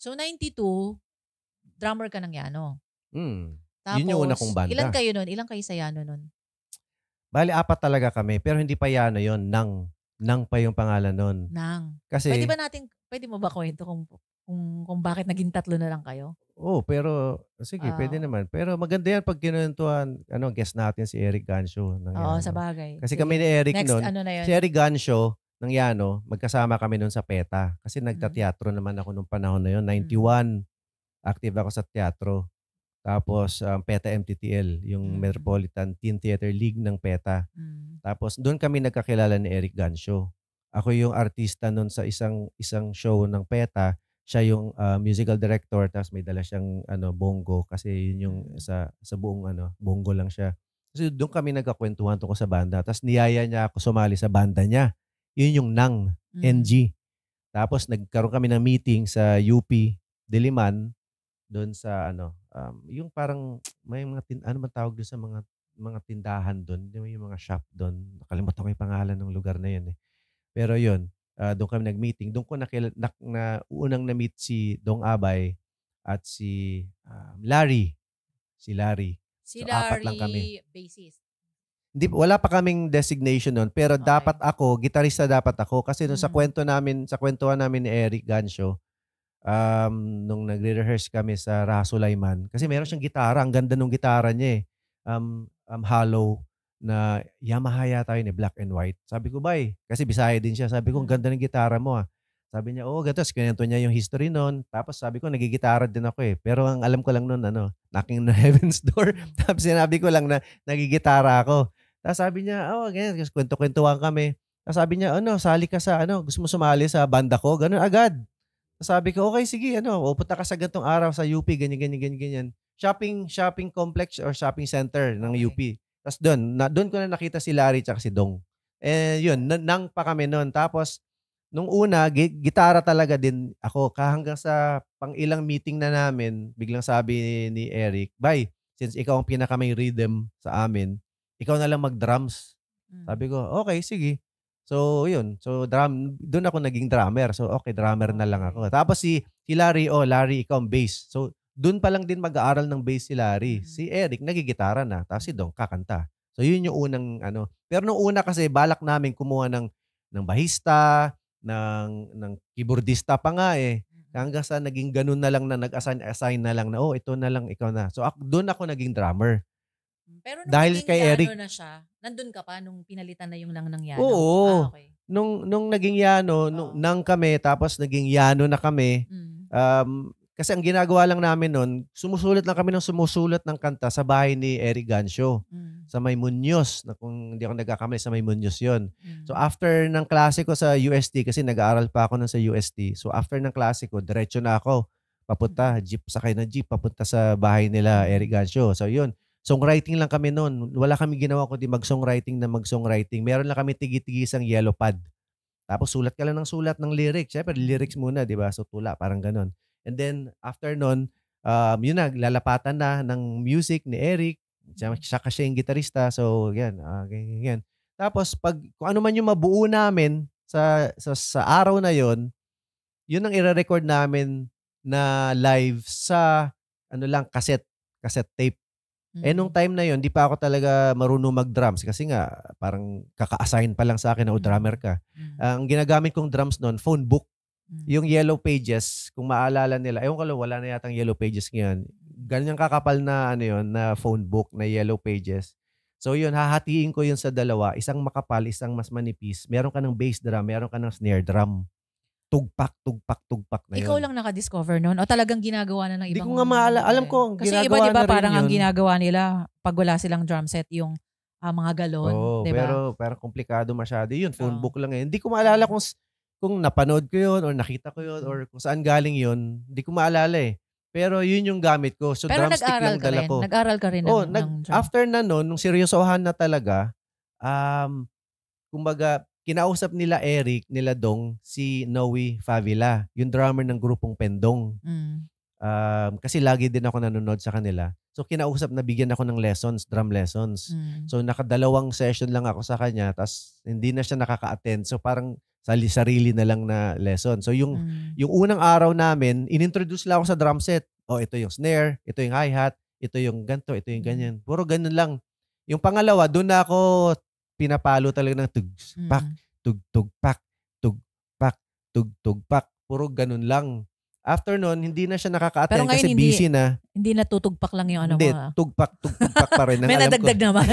So 92, drummer ka ng Yano. Yun yung una Tapos, kong banda. ilan kayo nun? Ilan kayo sa Yano nun? Bali, 4 talaga kami, pero hindi pa Yano yun, Nang. Nang pa yung pangalan nun. Nang. Kasi, Pwede mo ba kwento kung bakit naging 3 na lang kayo? pero sige, pwede Ah, naman. Pero maganda yan pag kinuwentuhan, guest natin si Eric Gancio ng oo, Yano. sabagay. Kasi kami ni Sige. Eric Next, nun, ano na si yun? Eric Gancio ng Yano, magkasama kami nun sa PETA. Kasi nagtateatro naman ako nung panahon na yun, 91. Active ako sa teatro. Tapos, PETA MTTL, yung Metropolitan Teen Theater League ng PETA. Tapos, doon kami nagkakilala ni Eric Gancio. Ako yung artista noon sa isang show ng PETA. Siya yung musical director, tapos may dala siyang bongo kasi yun yung sa buong bongo lang siya. Kasi doon kami nagkakwentuhan tungkol sa banda. Tapos niyaya niya ako sumali sa banda niya. Yun yung Nang, NG. Tapos nagkaroon kami ng meeting sa UP Diliman doon sa yung parang may mga ano man tawag doon sa mga tindahan doon, yung mga shop doon. Nakalimutan ko yung pangalan ng lugar na yun eh. Pero yun, doon kami nag-meeting. Doon ko unang na-meet si Dong Abay at si Larry. Si Larry. Si So, 4 lang kami. Larry, bassist. Hindi, wala pa kaming designation noon, pero dapat Okay. ako, gitarista dapat ako kasi nung sa kwentuhan namin ni Eric Gancio, nung nagre-rehearse kami sa Rasulaiman, kasi meron siyang gitara, ang ganda nung gitara niya eh. Hollow na Yamaha yata yun eh, black and white. Sabi ko, bay, kasi Bisaya din siya. Sabi ko, ang ganda ng gitara mo ah. Sabi niya, oo, ganito. Kinento niya yung history noon. Tapos sabi ko, nagigitara din ako eh. Pero ang alam ko lang noon, knocking on heaven's door. Tapos sinabi ko lang na nagigitara ako. Tapos sabi niya, ganyan. Kwento-kwentuhan kami. Tapos sabi niya, sali ka sa, gusto mo sumali sa banda ko? Ganun agad. Sabi ko, okay, sige, pupunta ka sa gantong araw sa UP, ganyan, ganyan, ganyan, ganyan. Shopping complex or shopping center ng UP. Tapos doon ko na nakita si Larry tsaka si Dong. Yun, nang pa kami noon. Tapos, nung una, gitara talaga din ako. Hanggang sa pang-ilang meeting na namin, biglang sabi ni Eric, Bay, since ikaw ang pinaka may rhythm sa amin, ikaw na lang mag-drums. Sabi ko, okay, sige. So, yun. So, doon ako naging drummer. So, okay, drummer na lang ako. Tapos si Larry, Larry, ikaw ang bass. So, doon pa lang din mag-aaral ng bass si Larry. Si Eric, nagigitara na. Tapos si Dong, kakanta. So, yun yung unang Pero nung una kasi, balak namin kumuha ng bahista, ng keyboardista pa nga eh. Hanggang sa naging ganun na lang na nag-assign na lang na, ito na lang, ikaw na. So, doon ako naging drummer. Pero nung Dahil naging kay Yano Eric. na siya, nandun ka pa nung pinalitan na yung Nang ng Yano? Oo. Okay. Nung naging Yano, Nang kami, tapos naging Yano na kami. Kasi ang ginagawa lang namin nun, sumusulat ng kanta sa bahay ni Eric Gancio. Sa May Muñoz, na kung hindi ako nagkakamali, sa May Muñoz yun. So after ng klase ko sa UST, kasi nag-aaral pa ako nun sa UST. So after ng klase ko, diretso na ako. Papunta, sakay na jeep, papunta sa bahay nila Eric Gancio. So yun, songwriting lang kami noon. Wala kami ginawa kundi mag-songwriting. Meron lang kami tigi-tigisang yellow pad. Tapos sulat ka lang ng sulat ng lyrics. Siyempre, lyrics muna, di ba? So tula, parang ganun. And then, after nun, yun na, lalapatan na ng music ni Eric. Siya kasi yung gitarista. So, yan. Ganyan. Tapos, kung ano man yung mabuo namin sa araw na yon, yun ang i-record namin na live sa cassette tape. Nung time na yon, di pa ako talaga marunong mag-drums kasi nga parang kaka-assign pa lang sa akin na drummer ka. Ang ginagamit kong drums noon, phone book. Yung Yellow Pages, kung maalala nila, ewan ko lang, wala na yatang Yellow Pages ngayon. Ganyan kakapal na na phone book na Yellow Pages. So yun, hahatiin ko yun sa dalawa, isang makapal, isang mas manipis. Meron ka ng bass drum, meron ka ng snare drum. Tugpak, tugpak, tugpak na yun. Ikaw lang naka-discover nun? O talagang ginagawa na ng Hindi ibang... ko nga alam ko, Kasi ginagawa iba, di ba, na rin parang ang yun. ginagawa nila, pag wala silang drum set, yung mga galon, di ba? Pero komplikado masyado yun. Phone book lang eh. Hindi ko maalala kung napanood ko yun or nakita ko yun or kung saan galing yun. Hindi ko maalala eh. Pero yun yung gamit ko. So Pero drumstick lang dala ko. Nag-aral ka rin ng drum. After na nun, nung seryosohan na talaga, kumbaga, kinausap nila Eric, nila Dong, si Noe Favila, yung drummer ng grupong Pendong. Kasi lagi din ako nanonood sa kanila. So kinausap, nabigyan ako ng drum lessons. So nakadalawang session lang ako sa kanya, tapos hindi na siya nakaka-attend. So parang sarili na lang na lesson. So yung unang araw namin, inintroduce lang ako sa drum set. Oh, ito yung snare, ito yung hi-hat, ito yung ganto, ito yung ganyan. Puro ganun lang. Yung pangalawa, doon na ako pinapalo talaga ng tugs, pak, tug, tug, pak, tug, pak, tug, tug, pak. Puro ganun lang. After nun, hindi na siya nakaka-attend kasi busy na. Hindi natutugpak lang yung ano Hindi, mo. tugpak parin. May nadagdag naman.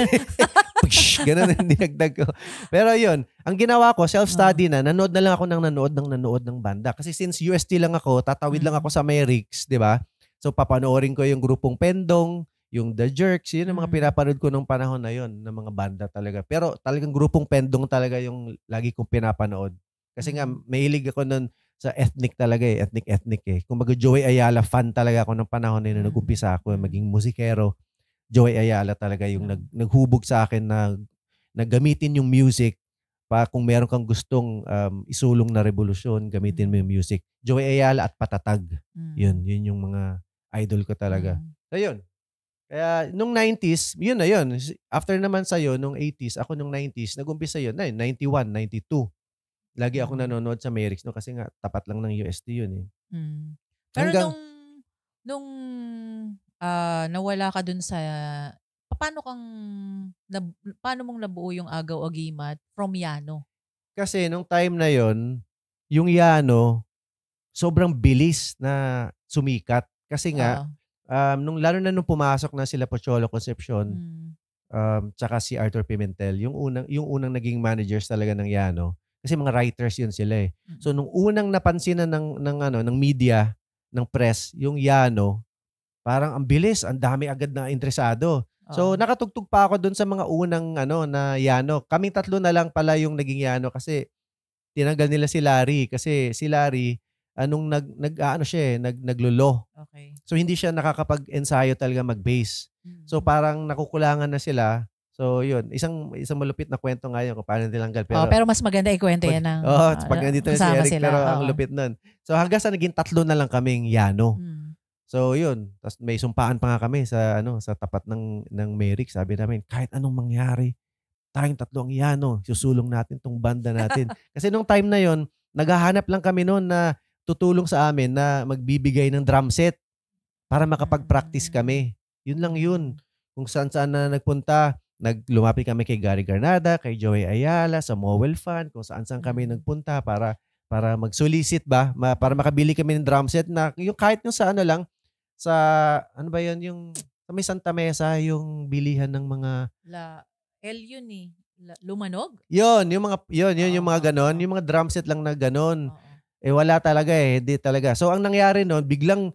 Ganun ang dinagdag ko. Pero yun, ang ginawa ko, self-study na, nanood na lang ako ng nanood ng banda. Kasi since UST lang ako, tatawid lang ako sa Merix, di ba? So papanoorin ko yung grupong Pendong, yung The Jerks, yun ang mga pinapanood ko nung panahon na yun, ng mga banda talaga. Pero talagang grupong Pendong talaga yung lagi kong pinapanood. Kasi nga, mahilig ako nun sa ethnic talaga ethnic eh. Kung Joey Ayala fan talaga ako ng panahon na yun, nag-umpisa ako maging musikero. Joey Ayala talaga yung naghubog sa akin na gamitin yung music pa kung meron kang gustong isulong na revolusyon, gamitin mo yung music. Joey Ayala at Patatag. Yun yung mga idol ko talaga. So yun. Kaya nung 90s, yun na yun. After naman sa'yo, nung 80s, ako nung 90s, nag-umpisa yun, 91, 92. Lagi ako nanonood sa Merix no kasi nga tapat lang ng UST yun eh. Pero nung nawala ka dun sa paano mong nabuo yung Agaw Agimat from Yano? Kasi nung time na yon, yung Yano sobrang bilis na sumikat kasi nga lalo na nung pumasok na sila Pocholo Concepcion, tsaka si Arthur Pimentel, yung unang naging managers talaga ng Yano. Kasi mga writers yun sila eh. So nung unang napansinan ng media, ng press, yung Yano, parang ang bilis, ang dami agad na interesado. So nakatugtog pa ako doon sa mga unang na Yano. Kaming tatlo na lang pala yung naging Yano kasi tinanggal nila si Larry kasi si Larry naglulo. Okay. So hindi siya nakakapag-ensayo talaga mag-bass. So parang nakukulangan na sila. So yun, isang malupit na kwento nga yun kung paano nilanggal. Pero mas maganda ikwento yan ng pag nandito na si Eric, sila. Pero ang lupit nun. So hanggang sa naging tatlo na lang kaming Yano. So yun, tapos may sumpaan pa nga kami sa tapat ng Merix. Sabi namin, kahit anong mangyari, tayong tatlo ang Yano, susulong natin tong banda natin. Kasi nung time na yon, naghahanap lang kami noon na tutulong sa amin na magbibigay ng drum set para makapag-practice kami. Yun lang yun. Kung saan-saan na nagpunta, lumapit kami kay Gary Garnada, kay Joey Ayala, sa Mowel Fan, kung saan-saan kami nagpunta para mag-solicit ba, para makabili kami ng drum set na yung kahit yung sa sa ano ba yun, yung sa may Santa Mesa, yung bilihan ng mga yun eh. Lumanog? Yun, yung mga ganon, yung mga drum set lang na ganon. Eh wala talaga eh, hindi talaga. So ang nangyari noon, biglang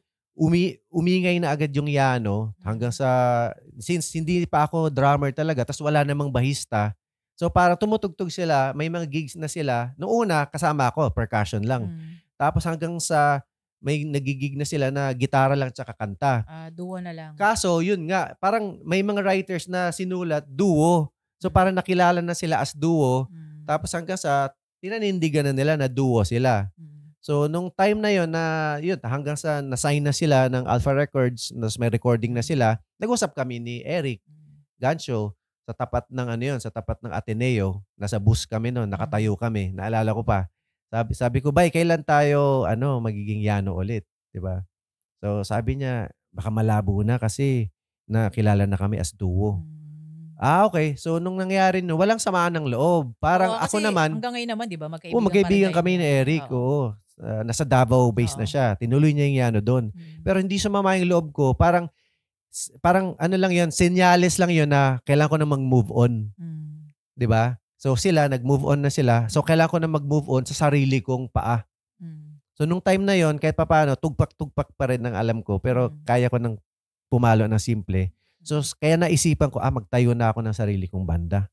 umingay na agad yung Yano hanggang sa, since hindi pa ako drummer talaga, tas wala namang bahista. So para tumutugtog sila, may mga gigs na sila. Noong una, kasama ako, percussion lang. Tapos hanggang sa may nagigig na sila na gitara lang tsaka kanta. Duo na lang. Kaso, yun nga, parang may mga writers na sinulat, duo. So parang nakilala na sila as duo. Tapos hanggang sa tinanindigan na nila na duo sila. So nung time na yun hanggang sa na-sign na sila ng Alpha Records, may recording na sila, nag-usap kami ni Eric Gancho sa tapat ng sa tapat ng Ateneo. Nasa bus kami noon, nakatayo kami. Naalala ko pa. Sabi ko, "Bay, kailan tayo magiging Yano ulit?" 'Di ba? So sabi niya, "Baka malabo na kasi nakilala na kami as duo." Okay. So nung nangyari walang samaan ng loob. Parang ako naman, hanggang ngayon naman, 'di ba, magkaibigan kami ni Eric. Oo. Nasa Davao base na siya. Tinuloy niya yung Yano doon. Pero hindi sumama yung loob ko. Parang lang 'yon, senyales lang 'yon na kailangan ko na mag-move on. 'Di ba? So sila nag-move on na sila. So kailangan ko na mag-move on sa sarili kong paa. So nung time na 'yon, kahit papaano tugpak-tugpak pa rin ng alam ko, pero kaya ko nang pumalo ng simple. So kaya naisipan ko magtayo na ako ng sarili kong banda.